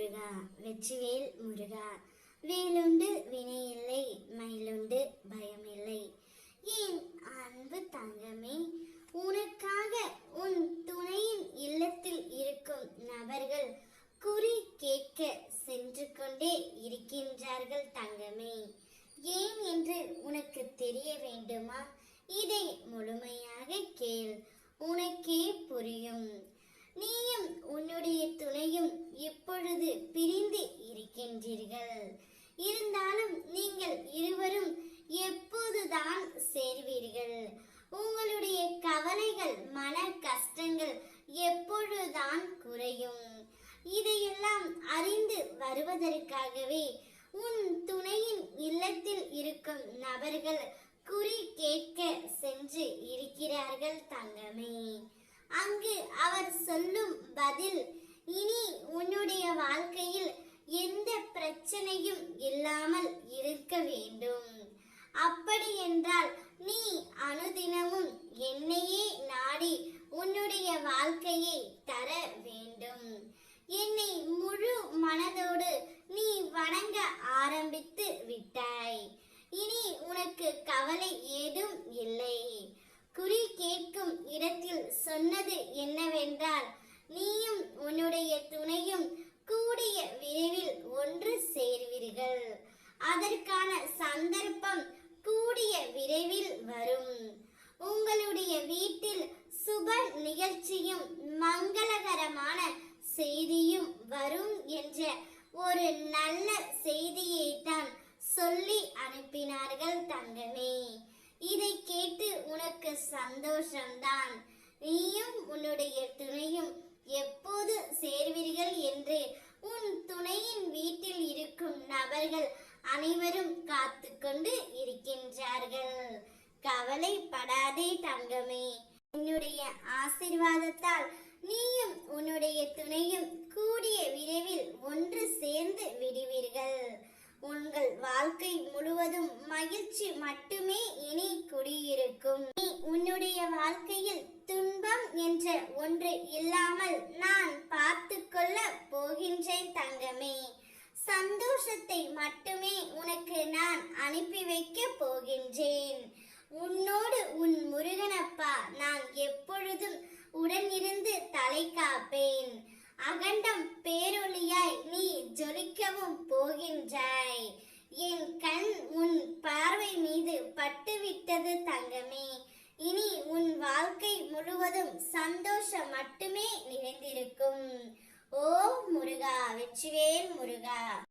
முருகா, வெற்றிவேல் முருகா. வேலுண்டு வினையில்லை, மயிலுண்டு பயமில்லை. என் அன்பு தங்கமே, உனக்காக உன் துணையின் இல்லத்தில் இருக்கும் நபர்கள் குறி கேட்க சென்று கொண்டே இருக்கின்றார்கள் தங்கமே. ஏன் என்று உனக்கு தெரிய வேண்டுமா? இதை முழுமையாக கேள், உனக்கே புரியும். நீயும் உன்னுடைய துணையும் இப்பொழுது பிரிந்து இருக்கின்றீர்கள். இருந்தாலும் நீங்கள் இருவரும் எப்போதுதான் சேர்வீர்கள்? உங்களுடைய கவலைகள், மன கஷ்டங்கள் எப்பொழுதுதான் குறையும்? இதையெல்லாம் அறிந்து வருவதற்காகவே உன் துணையின் இல்லத்தில் இருக்கும் நபர்கள் குறி கேட்க சென்று இருக்கிறார்கள் தங்கமே. அங்கு அவர் சொல்லும் பதில், இனி உன்னுடைய வாழ்க்கையில் எந்த பிரச்சனையும் இல்லாமல் இருக்க வேண்டும். அப்படி என்றால் நீ அனுதினமும் என்னையே நாடி உன்னுடைய வாழ்க்கையை தர வேண்டும். என்னை முழு மனதோடு நீ வணங்க ஆரம்பித்து விட்டாய். இனி உனக்கு கவலை ஏதும் இல்லை. குறி கேட்கும் இடத்தில் சொன்னது என்னவென்றால், நீயும் உன்னுடைய துணையும் கூடிய விரைவில் ஒன்று சேர்வீர்கள். அதற்கான சந்தர்ப்பம் கூடிய விரைவில் வரும். உங்களுடைய வீட்டில் சுப நிகழ்ச்சியும் மங்களகரமான செய்தியும் வரும் என்ற ஒரு நல்ல செய்தியை தான் சொல்லி அனுப்பினார்கள் தங்கமே. இதை கேட்டு உனக்கு சந்தோஷம்தான். நீயும் உன்னுடைய துணையும் எப்போது சேர்வீர்கள் என்று உன் துணையின் வீட்டில் இருக்கும் நபர்கள் அனைவரும் காத்து கொண்டு இருக்கின்றார்கள். கவலைப்படாதே தங்கமே. என்னுடைய ஆசீர்வாதத்தால் நீயும் உன்னுடைய துணையும் கூடிய விரைவில் ஒன்று சேர்ந்து விடுவீர்கள். உங்கள் வாழ்க்கை முழுவதும் மகிழ்ச்சி மட்டுமே இனி குடியிருக்கும். நீ உன்னுடைய வாழ்க்கையில் துன்பம் என்ற ஒன்று இல்லாமல் நான் பார்த்து கொள்ள போகின்றேன் தங்கமே. சந்தோஷத்தை மட்டுமே உனக்கு நான் அனுப்பி வைக்க போகின்றேன். உன்னோடு உன் முருகனப்பா நான் எப்பொழுதும் உடனிருந்து தலை காப்பேன். அகண்டம் பேரொளியாய் நீ ஜொலிக்கவும் போகின்றாய். என் கண் உன் பார்வை மீது பட்டுவிட்டது தங்கமே. இனி உன் வாழ்க்கை முழுவதும் சந்தோஷம் மட்டுமே நிறைந்திருக்கும். ஓ முருகா, வெற்றிவேல் முருகா.